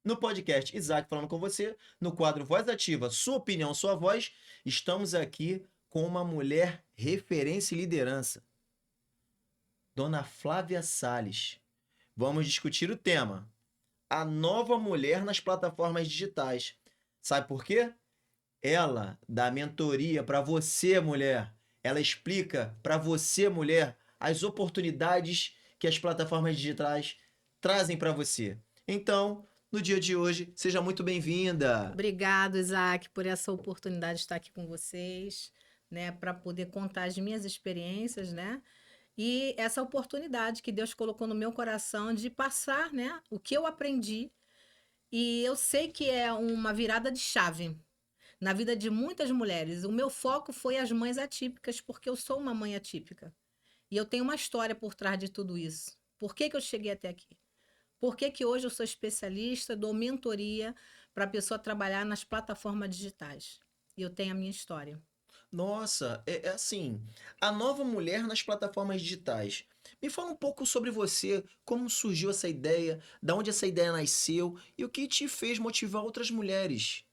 No podcast Isaac falando com você, no quadro Voz Ativa, sua opinião, sua voz, estamos aqui com uma mulher referência e liderança, Dona Flávia Salles. Vamos discutir o tema: a nova mulher nas plataformas digitais. Sabe por quê? Ela dá mentoria para você, mulher. Ela explica para você, mulher, as oportunidades que as plataformas digitais trazem para você. Então, no dia de hoje, seja muito bem-vinda. Obrigado, Isaac, por essa oportunidade de estar aqui com vocês, né, para poder contar as minhas experiências, né? E essa oportunidade que Deus colocou no meu coração de passar, né, o que eu aprendi. E eu sei que é uma virada de chave na vida de muitas mulheres. O meu foco foi as mães atípicas, porque eu sou uma mãe atípica. E eu tenho uma história por trás de tudo isso. Por que que eu cheguei até aqui? Por que que hoje eu sou especialista, dou mentoria para a pessoa trabalhar nas plataformas digitais? E eu tenho a minha história. Nossa, é assim, a nova mulher nas plataformas digitais. Me fala um pouco sobre você, como surgiu essa ideia, da onde essa ideia nasceu e o que te fez motivar outras mulheres.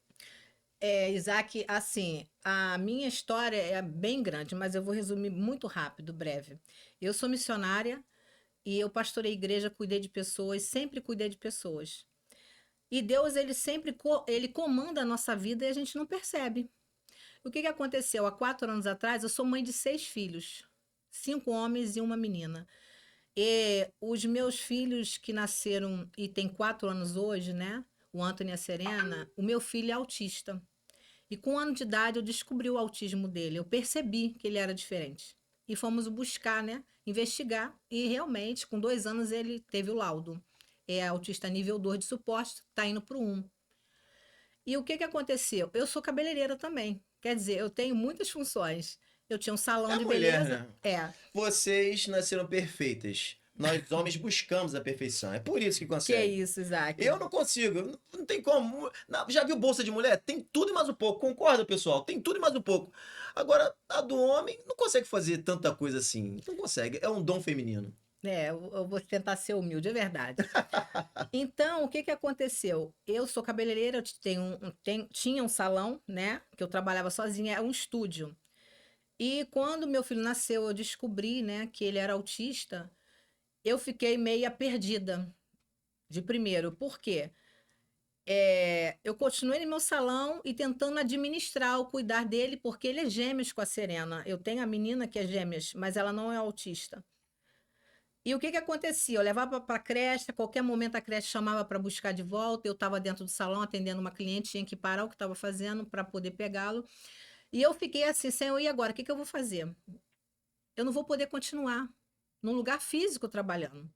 Isaac, assim, a minha história é bem grande, mas eu vou resumir muito rápido, breve. Eu sou missionária e eu pastorei igreja, cuidei de pessoas, sempre cuidei de pessoas. E Deus, ele sempre ele comanda a nossa vida e a gente não percebe. O que que aconteceu? Há 4 anos atrás, eu sou mãe de 6 filhos, 5 homens e uma menina. E os meus filhos que nasceram e têm 4 anos hoje, né? O Anthony e a Serena, o meu filho é autista. E com 1 ano de idade eu descobri o autismo dele. Eu percebi que ele era diferente. E fomos buscar, né? Investigar. E realmente, com 2 anos, ele teve o laudo. É autista nível 2 de suporte, tá indo pro 1. E o que que aconteceu? Eu sou cabeleireira também. Quer dizer, eu tenho muitas funções. Eu tinha um É salão a de mulher, beleza. né? É. Vocês nasceram perfeitas. Nós homens buscamos a perfeição. É por isso que Que é consegue. isso, Isaac? Eu não consigo, não tem como. Já viu bolsa de mulher? Tem tudo e mais um pouco. Concorda, pessoal? Tem tudo e mais um pouco. Agora, a do homem não consegue fazer tanta coisa assim. Não consegue. É um dom feminino. Eu vou tentar ser humilde, é verdade. Então, o que que aconteceu? Eu sou cabeleireira, eu tinha um salão, né? Que eu trabalhava sozinha, é um estúdio. E quando meu filho nasceu, eu descobri, né, que ele era autista. Eu fiquei meia perdida de primeiro. Por quê? Eu continuei no meu salão e tentando administrar o cuidar dele, porque ele é gêmeos com a Serena. Eu tenho a menina que é gêmeas, mas ela não é autista. E o que que acontecia? Eu levava para a creche, a qualquer momento a creche chamava para buscar de volta, eu estava dentro do salão atendendo uma cliente, tinha que parar o que estava fazendo para poder pegá-lo. E eu fiquei assim, Senhor, e agora? O que que eu vou fazer? Eu não vou poder continuar num lugar físico trabalhando.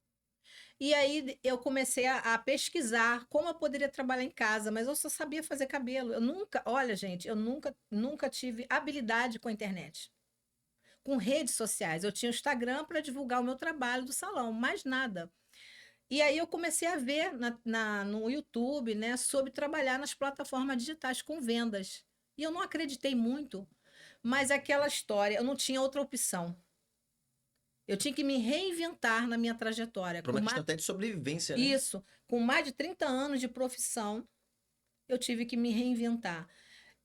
E aí eu comecei a pesquisar como eu poderia trabalhar em casa, mas eu só sabia fazer cabelo. Eu nunca, olha, gente, eu nunca tive habilidade com a internet, com redes sociais. Eu tinha o Instagram para divulgar o meu trabalho do salão, mais nada. E aí eu comecei a ver no YouTube, né, sobre trabalhar nas plataformas digitais com vendas. E eu não acreditei muito, mas aquela história, eu não tinha outra opção. Eu tinha que me reinventar na minha trajetória. Por uma questão até de sobrevivência, né? Isso, com mais de 30 anos de profissão, eu tive que me reinventar.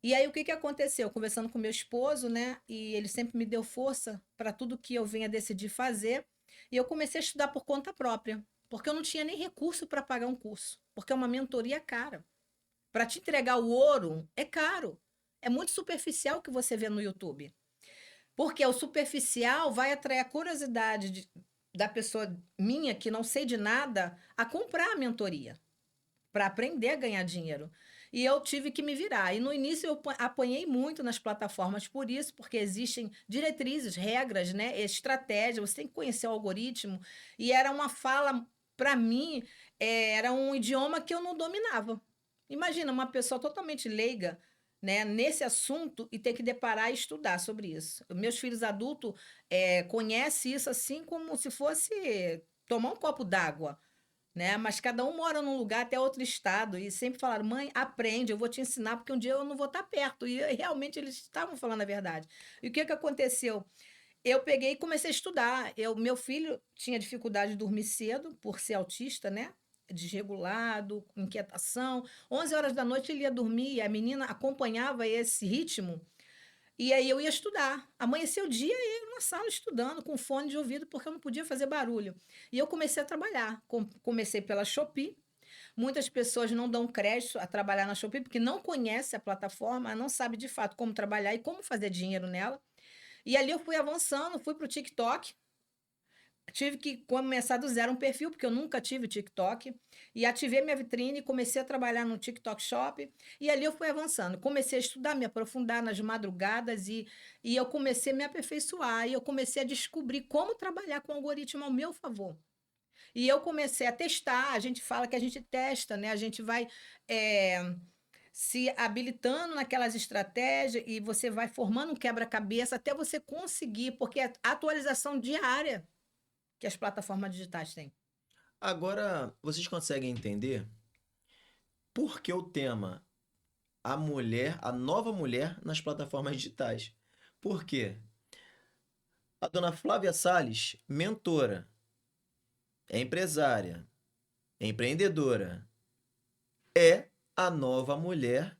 E aí o que que aconteceu? Conversando com meu esposo, né? E ele sempre me deu força para tudo que eu venha decidir fazer. E eu comecei a estudar por conta própria, porque eu não tinha nem recurso para pagar um curso, porque é uma mentoria cara. Para te entregar o ouro é caro. É muito superficial o que você vê no YouTube. Porque o superficial vai atrair a curiosidade da pessoa minha, que não sei de nada, a comprar a mentoria para aprender a ganhar dinheiro. E eu tive que me virar. E no início eu apanhei muito nas plataformas por isso, porque existem diretrizes, regras, né, estratégia, você tem que conhecer o algoritmo. E era uma fala, para mim, era um idioma que eu não dominava. Imagina uma pessoa totalmente leiga, né, nesse assunto e ter que deparar e estudar sobre isso. Meus filhos adultos conhecem isso assim como se fosse tomar um copo d'água, né? Mas cada um mora num lugar, até outro estado, e sempre falaram: mãe, aprende, eu vou te ensinar, porque um dia eu não vou estar perto. E realmente eles estavam falando a verdade. E o que que aconteceu? Eu peguei e comecei a estudar. Meu filho tinha dificuldade de dormir cedo, por ser autista, né? desregulado, com inquietação. 11 horas da noite ele ia dormir, e a menina acompanhava esse ritmo, e aí eu ia estudar. Amanhecia o dia e eu na sala estudando, com fone de ouvido, porque eu não podia fazer barulho. E eu comecei a trabalhar. Comecei pela Shopee. Muitas pessoas não dão crédito a trabalhar na Shopee porque não conhece a plataforma, não sabe de fato como trabalhar e como fazer dinheiro nela. E ali eu fui avançando, fui para o TikTok. Tive que começar do zero um perfil, porque eu nunca tive TikTok. E ativei minha vitrine, comecei a trabalhar no TikTok Shop. E ali eu fui avançando. Comecei a estudar, me aprofundar nas madrugadas e eu comecei a me aperfeiçoar. E eu comecei a descobrir como trabalhar com o algoritmo ao meu favor. E eu comecei a testar. A gente fala que a gente testa, né? A gente vai se habilitando naquelas estratégias e você vai formando um quebra-cabeça até você conseguir, porque é atualização diária que as plataformas digitais têm. Agora, vocês conseguem entender por que o tema a mulher, a nova mulher nas plataformas digitais? Por quê? A dona Flávia Salles, mentora, é empresária, é empreendedora, é a nova mulher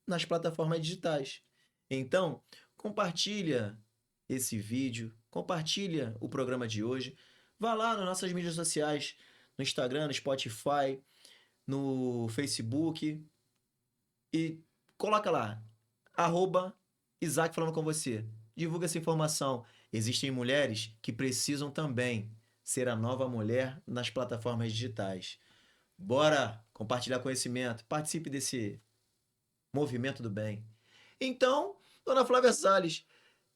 nas plataformas digitais. Então, compartilha esse vídeo, compartilha o programa de hoje, vá lá nas nossas mídias sociais, no Instagram, no Spotify, no Facebook e coloca lá, @Isaac falando com você. Divulga essa informação. Existem mulheres que precisam também ser a nova mulher nas plataformas digitais. Bora compartilhar conhecimento, participe desse movimento do bem. Então, dona Flávia Salles,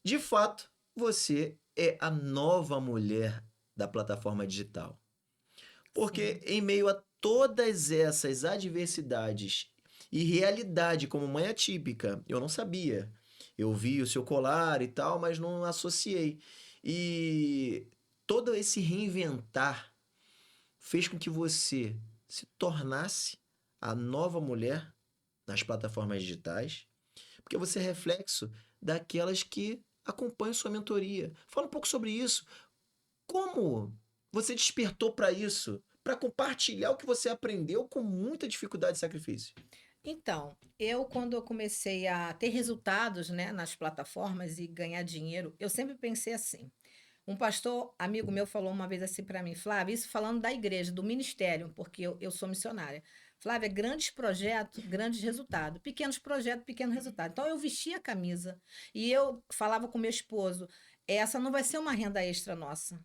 de fato, você é a nova mulher da plataforma digital. Porque Sim. em meio a todas essas adversidades e realidade como mãe atípica, eu não sabia. Eu vi o seu colar e tal, mas não associei. E todo esse reinventar fez com que você se tornasse a nova mulher nas plataformas digitais, porque você é reflexo daquelas que acompanham sua mentoria. Fala um pouco sobre isso. Como você despertou para isso? Para compartilhar o que você aprendeu com muita dificuldade e sacrifício. Então, quando eu comecei a ter resultados, né, nas plataformas e ganhar dinheiro, eu sempre pensei assim. Um pastor amigo meu falou uma vez assim para mim, Flávia, isso falando da igreja, do ministério, porque eu sou missionária. Flávia, grandes projetos, grandes resultados. Pequenos projetos, pequeno resultado. Então eu vestia a camisa e eu falava com meu esposo, essa não vai ser uma renda extra nossa.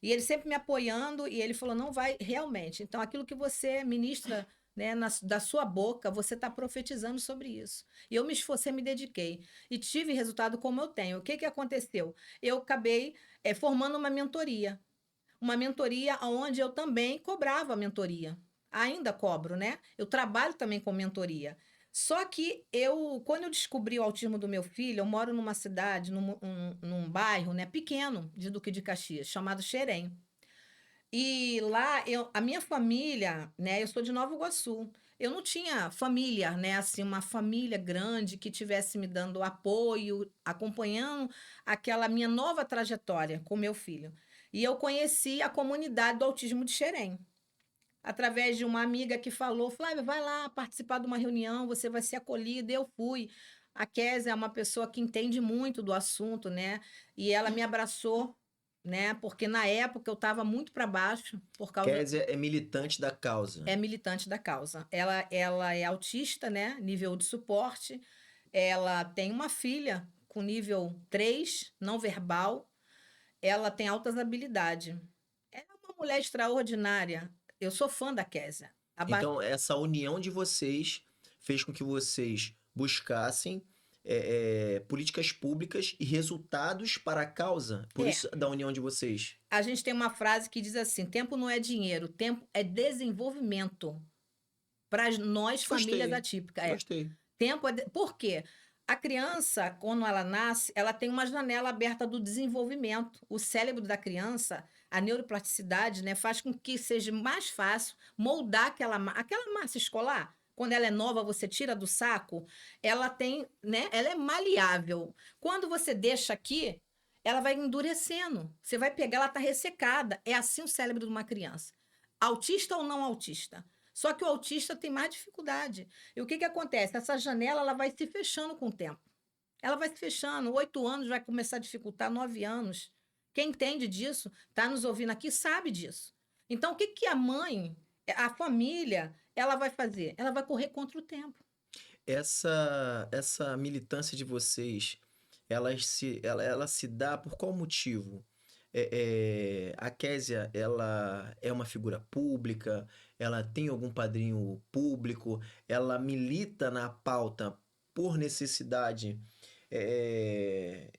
E ele sempre me apoiando e ele falou, não vai realmente. Então aquilo que você ministra, né, da sua boca, você está profetizando sobre isso. E eu me esforcei, me dediquei. E tive resultado como eu tenho. O que, que aconteceu? Eu acabei formando uma mentoria. Uma mentoria onde eu também cobrava mentoria. Ainda cobro, né? Eu trabalho também com mentoria. Só que quando eu descobri o autismo do meu filho, eu moro numa cidade, num bairro, né, pequeno de Duque de Caxias, chamado Xerém. E lá, a minha família, né, eu sou de Nova Iguaçu. Eu não tinha família, né, assim, uma família grande que tivesse me dando apoio, acompanhando aquela minha nova trajetória com meu filho. E eu conheci a comunidade do autismo de Xerém, através de uma amiga que falou, Flávia, vai lá participar de uma reunião, você vai ser acolhida. Eu fui. A Kézia é uma pessoa que entende muito do assunto, né? E ela me abraçou, né? Porque na época eu estava muito para baixo por causa Kézia é militante da causa. é militante da causa. Ela é autista, né? Nível de suporte. Ela tem uma filha com nível 3 não verbal. Ela tem altas habilidades. É uma mulher extraordinária. Eu sou fã da Kézia. Então, essa união de vocês fez com que vocês buscassem políticas públicas e resultados para a causa. Por É, isso, da união de vocês. a gente tem uma frase que diz assim: tempo não é dinheiro, tempo é desenvolvimento. Para nós, famílias Gostei, atípicas. gostei. Tempo é. Por quê? A criança, quando ela nasce, ela tem uma janela aberta do desenvolvimento. O cérebro da criança, a neuroplasticidade, né, faz com que seja mais fácil moldar aquela massa escolar. Quando ela é nova, você tira do saco, ela tem, né, ela é maleável. Quando você deixa aqui, ela vai endurecendo. Você vai pegar, ela está ressecada. É assim o cérebro de uma criança. autista ou não autista. Só que o autista tem mais dificuldade. E o que acontece? Essa janela ela vai se fechando com o tempo. Ela vai se fechando. 8 anos vai começar a dificultar, 9 anos. Quem entende disso, está nos ouvindo aqui, sabe disso. Então, o que a mãe, a família, ela vai fazer? Ela vai correr contra o tempo. Essa militância de vocês, ela se dá por qual motivo? A Késia, ela é uma figura pública, ela tem algum padrinho público, ela milita na pauta por necessidade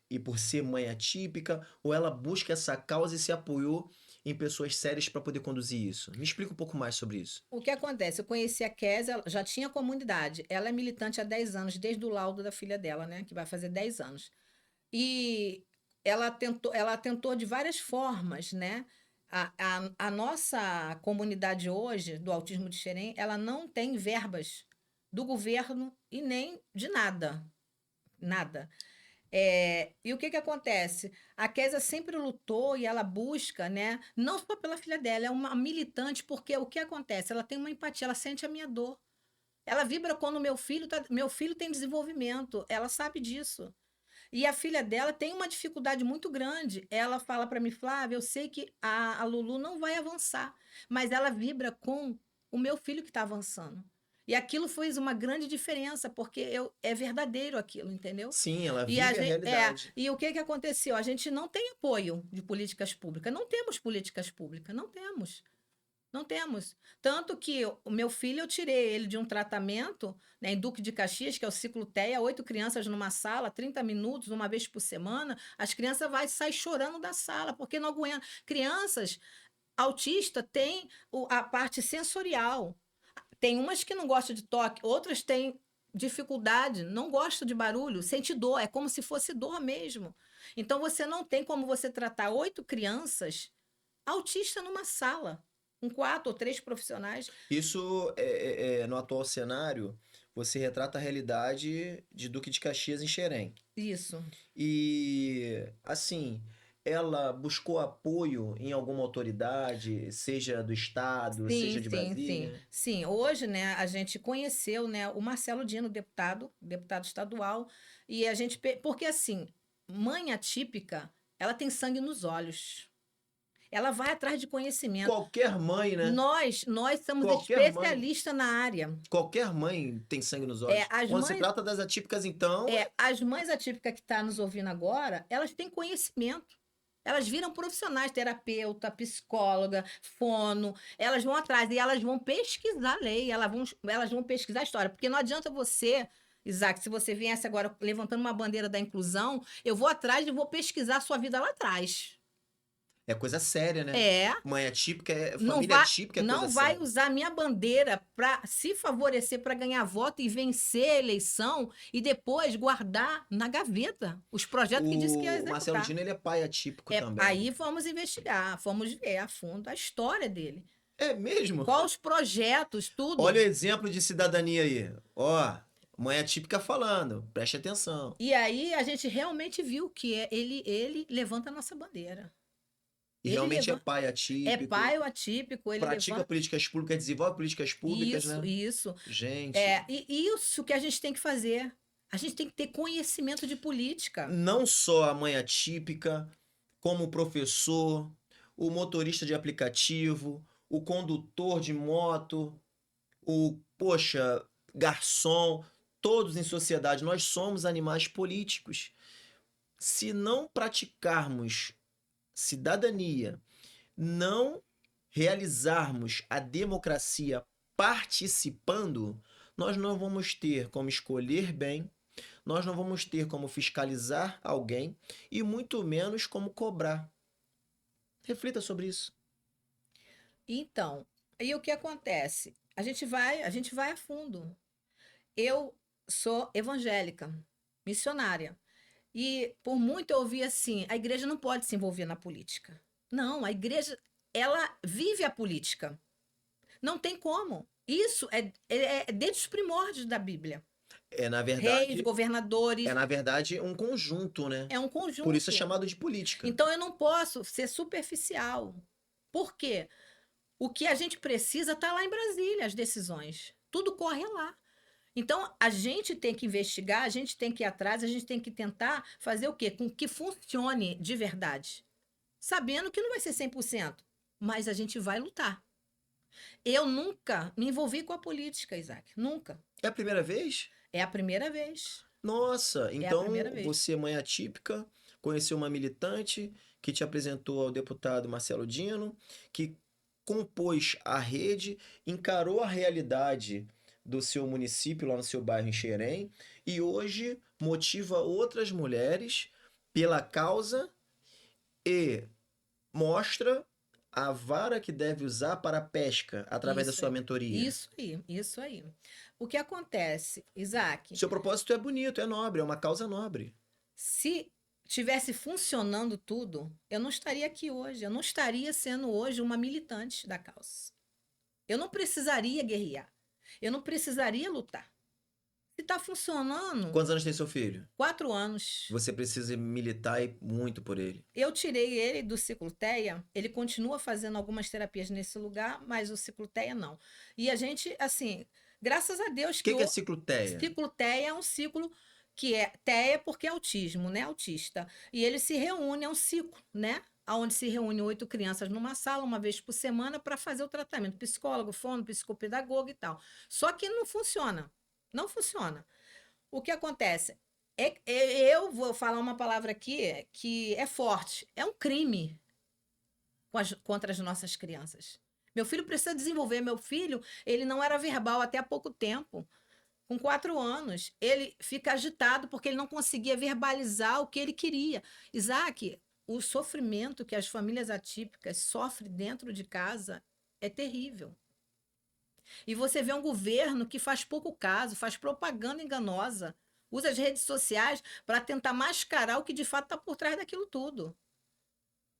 e por ser mãe atípica, ou ela busca essa causa e se apoiou em pessoas sérias para poder conduzir isso? Me explica um pouco mais sobre isso. O que acontece? Eu conheci a Késia, já tinha comunidade. Ela é militante há 10 anos, desde o laudo da filha dela, né? Que vai fazer 10 anos. E ela tentou de várias formas, né? A nossa comunidade hoje, do autismo de Xerém, ela não tem verbas do governo e nem de nada. Nada. E o que acontece? A Késia sempre lutou e ela busca, né? Não só pela filha dela, é uma militante, porque o que acontece? Ela tem uma empatia, ela sente a minha dor. Ela vibra quando meu filho tem desenvolvimento, ela sabe disso. E a filha dela tem uma dificuldade muito grande. Ela fala para mim, Flávia, eu sei que a Lulu não vai avançar, mas ela vibra com o meu filho que está avançando. E aquilo fez uma grande diferença, porque é verdadeiro aquilo, entendeu? Sim, ela E, vive a realidade. e o que aconteceu? A gente não tem apoio de políticas públicas. Não temos políticas públicas, não temos. Não temos. Tanto que o meu filho, eu tirei ele de um tratamento, né, em Duque de Caxias, que é o ciclo TEA, 8 crianças numa sala, 30 minutos, uma vez por semana. As crianças saem chorando da sala, porque não aguentam. Crianças autistas têm a parte sensorial. Tem umas que não gostam de toque, outras têm dificuldade, não gostam de barulho, sente dor, é como se fosse dor mesmo. Então, você não tem como você tratar 8 crianças autistas numa sala com 4 ou 3 profissionais. Isso, no atual cenário, você retrata a realidade de Duque de Caxias em Xerém. Isso. E, assim, ela buscou apoio em alguma autoridade, seja do Estado, Sim, seja de sim, sim. Brasília? Sim, hoje, né, a gente conheceu, né, o Marcelo Dino, deputado estadual, e a gente, porque assim, mãe atípica, ela tem sangue nos olhos. Ela vai atrás de conhecimento. Qualquer mãe, né? Nós somos Qualquer mãe. especialistas na área. Qualquer mãe tem sangue nos olhos. Quando se trata das atípicas, então, As mães atípicas que estão nos ouvindo agora, elas têm conhecimento. Elas viram profissionais, terapeuta, psicóloga, fono. Elas vão atrás e elas vão pesquisar a lei, elas vão pesquisar a história. Porque não adianta você, Isaac, se você viesse agora levantando uma bandeira da inclusão, eu vou atrás e vou pesquisar a sua vida lá atrás. é coisa séria, né? Mãe atípica, família atípica é coisa séria. Não vai usar a minha bandeira para se favorecer, para ganhar voto e vencer a eleição e depois guardar na gaveta os projetos que disse que ia executar. O Marcelo Dino, ele é pai atípico também. Aí vamos investigar, vamos ver a fundo a história dele. É mesmo? Quais os projetos, tudo. Olha o exemplo de cidadania aí. Ó, mãe atípica falando, preste atenção. E aí a gente realmente viu que ele levanta a nossa bandeira. E realmente é pai atípico. É pai ou atípico. Ele pratica políticas públicas, desenvolve políticas públicas, isso, né? Isso. Gente. E isso que a gente tem que fazer. A gente tem que ter conhecimento de política. Não só a mãe atípica, como o professor, o motorista de aplicativo, o condutor de moto, garçom, todos em sociedade. Nós somos animais políticos. Se não praticarmos cidadania, não realizarmos a democracia participando, nós não vamos ter como escolher bem, nós não vamos ter como fiscalizar alguém e muito menos como cobrar. Reflita sobre isso. Então, aí o que acontece? A gente vai a fundo. Eu sou evangélica, missionária. E por muito eu ouvi assim, a igreja não pode se envolver na política. Não, a igreja, ela vive a política. Não tem como. Isso é desde os primórdios da Bíblia. Na verdade, reis, governadores. Na verdade, um conjunto, né? É um conjunto. Por isso é chamado de política. Então eu não posso ser superficial. Por quê? O que a gente precisa está lá em Brasília, as decisões. Tudo corre lá. Então, a gente tem que investigar, a gente tem que ir atrás, a gente tem que tentar fazer o quê? Com que funcione de verdade. Sabendo que não vai ser 100%, mas a gente vai lutar. Eu nunca me envolvi com a política, Isaac. Nunca. É a primeira vez? É a primeira vez. Nossa, É a primeira então vez. você, mãe atípica, conheceu uma militante que te apresentou ao deputado Marcelo Dino, que compôs a rede, encarou a realidade do seu município, lá no seu bairro em Xerém, e hoje motiva outras mulheres pela causa e mostra a vara que deve usar para a pesca através da Isso sua aí. mentoria. Isso aí, isso aí. O que acontece, Isaac, Seu propósito é bonito, é nobre, é uma causa nobre. se tivesse funcionando tudo, eu não estaria aqui hoje. Eu não estaria sendo hoje uma militante da causa. Eu não precisaria guerrear. Eu não precisaria lutar. Se está funcionando, Quantos anos tem seu filho? 4 anos. Você precisa militar e muito por ele. Eu tirei ele do Cicloteia, ele continua fazendo algumas terapias nesse lugar, mas o Cicloteia não. E a gente, assim, graças a Deus O que que é o cicloteia? Cicloteia é um ciclo que é teia porque é autismo, né? Autista. E ele se reúne, é um ciclo, né? Onde se reúne 8 crianças numa sala, uma vez por semana, para fazer o tratamento. Psicólogo, fono, psicopedagogo e tal. Só que não funciona. Não funciona. O que acontece? Eu vou falar uma palavra aqui que é forte. É um crime contra as nossas crianças. Meu filho precisa desenvolver. Meu filho, ele não era verbal até há pouco tempo. Com 4 anos, ele fica agitado porque ele não conseguia verbalizar o que ele queria. Isaac, o sofrimento que as famílias atípicas sofrem dentro de casa é terrível. E você vê um governo que faz pouco caso, faz propaganda enganosa, usa as redes sociais para tentar mascarar o que de fato está por trás daquilo tudo.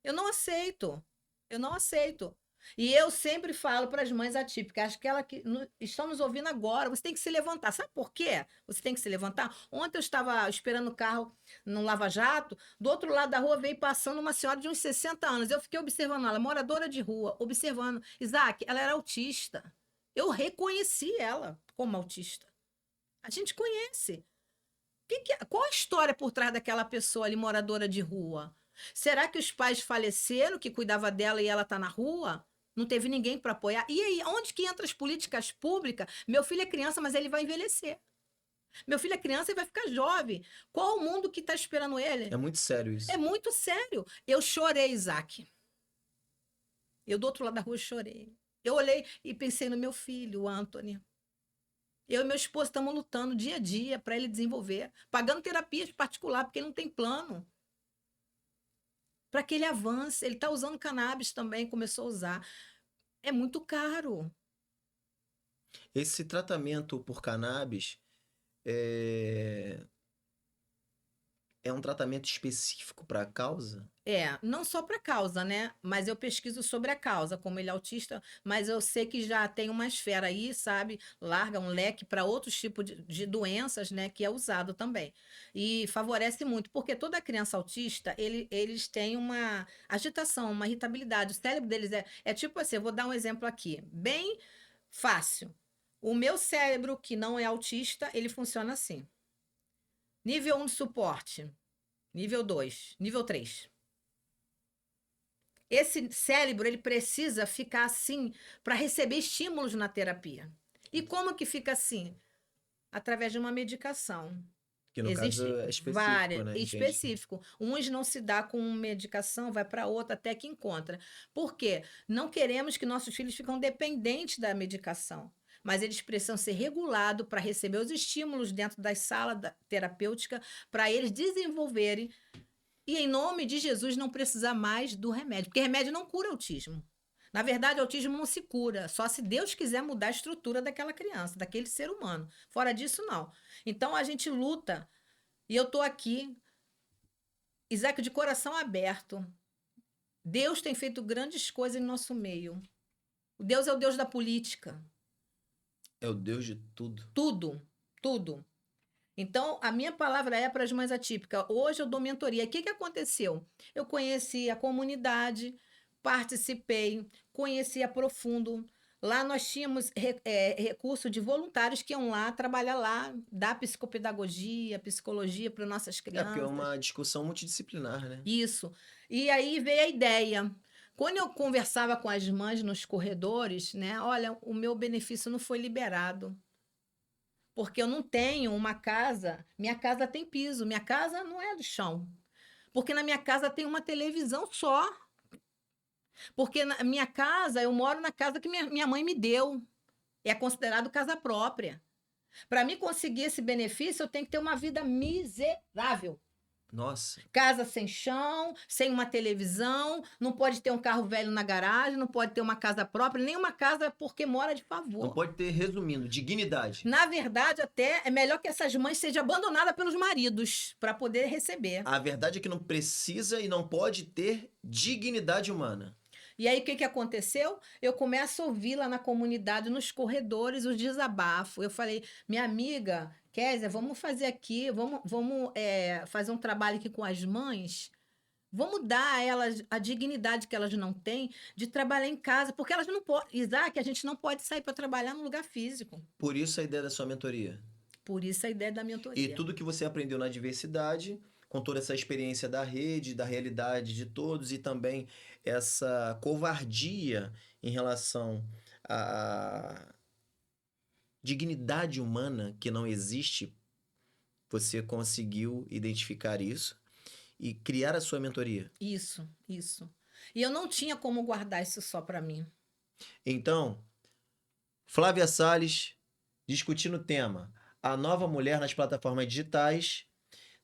Eu não aceito. Eu não aceito. E eu sempre falo para as mães atípicas, aquelas que estão nos ouvindo agora, você tem que se levantar. Sabe por quê? Você tem que se levantar. Ontem eu estava esperando o carro no Lava Jato, do outro lado da rua veio passando uma senhora de uns 60 anos. Eu fiquei observando ela, moradora de rua, observando. Isaac, ela era autista. Eu reconheci ela como autista. A gente conhece. Qual a história por trás daquela pessoa ali, moradora de rua? Será que os pais faleceram, que cuidava dela e ela está na rua? Não teve ninguém para apoiar? E aí, onde que entra as políticas públicas? Meu filho é criança, mas ele vai envelhecer. Meu filho é criança e vai ficar jovem. Qual o mundo que está esperando ele? É muito sério É isso. muito sério. Eu chorei, Isaac. Eu do outro lado da rua chorei. Eu olhei e pensei no meu filho, o Anthony. Eu e meu esposo estamos lutando dia a dia para ele desenvolver, pagando terapias particular, porque ele não tem plano. Para que ele avance. Ele está usando cannabis também, começou a usar. É muito caro. Esse tratamento por cannabis é, é um tratamento específico para a causa? É, não só para causa, né? Mas eu pesquiso sobre a causa, como ele é autista, mas eu sei que já tem uma esfera aí, sabe? Larga um leque para outros tipos de doenças, né? Que é usado também. E favorece muito, porque toda criança autista, eles têm uma agitação, uma irritabilidade. O cérebro deles é tipo assim, eu vou dar um exemplo aqui, bem fácil. O meu cérebro, que não é autista, ele funciona assim. Nível 1 de suporte, nível 2, nível 3. Esse cérebro, ele precisa ficar assim para receber estímulos na terapia. E como que fica assim? Através de uma medicação. Que no caso Existe é específico, várias, né? Entendi. específico. Uns não se dá com medicação, vai para outra até que encontra. Por quê? Não queremos que nossos filhos fiquem dependentes da medicação, mas eles precisam ser regulados para receber os estímulos dentro das salas terapêuticas para eles desenvolverem e, em nome de Jesus, não precisar mais do remédio, porque remédio não cura autismo. Na verdade, o autismo não se cura, só se Deus quiser mudar a estrutura daquela criança, daquele ser humano. Fora disso, não. Então, a gente luta, e eu estou aqui, Isaac, de coração aberto. Deus tem feito grandes coisas em nosso meio. Deus é o Deus da política. É o Deus de tudo. Tudo, tudo. Então, a minha palavra é para as mães atípicas. Hoje eu dou mentoria. O que aconteceu? Eu conheci a comunidade, Participei, conheci a profundo. Lá nós tínhamos recurso de voluntários que iam lá trabalhar lá, dar psicopedagogia, psicologia para nossas É, porque é crianças. uma discussão multidisciplinar, né? Isso. E aí veio a ideia. Quando eu conversava com as mães nos corredores, né? Olha, o meu benefício não foi liberado. Porque eu não tenho uma casa. Minha casa tem piso, minha casa não é do chão. Porque na minha casa tem uma televisão só. Porque na minha casa, eu moro na casa que minha mãe me deu. É considerado casa própria. Para mim conseguir esse benefício, eu tenho que ter uma vida miserável. Nossa. Casa sem chão, sem uma televisão, não pode ter um carro velho na garagem, não pode ter uma casa própria, nem uma casa porque mora de Não favor. pode ter, resumindo, dignidade. Na verdade, até é melhor que essas mães sejam abandonadas pelos maridos para poder receber. A verdade é que não precisa e não pode ter dignidade humana. E aí, o que, que aconteceu? Eu começo a ouvir lá na comunidade, nos corredores, os desabafos. Eu falei, minha amiga, Kézia, vamos fazer aqui, vamos fazer um trabalho aqui com as mães. Vamos dar a elas a dignidade que elas não têm de trabalhar em casa, porque elas não podem. Isaac, a gente não pode sair para trabalhar no lugar físico. Por isso a ideia da sua mentoria. Por isso a ideia da E mentoria. tudo que você aprendeu na diversidade, com toda essa experiência da rede, da realidade de todos e também essa covardia em relação à dignidade humana que não existe, você conseguiu identificar isso e criar a sua mentoria. Isso, isso. E eu não tinha como guardar isso só para mim. Então, Flávia Salles discutindo o tema A Nova Mulher nas Plataformas Digitais,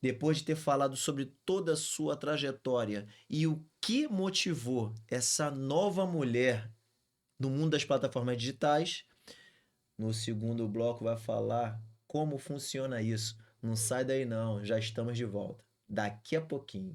depois de ter falado sobre toda a sua trajetória e o que motivou essa nova mulher no mundo das plataformas digitais, no segundo bloco vai falar como funciona isso. Não sai daí não, já estamos de volta. Daqui a pouquinho.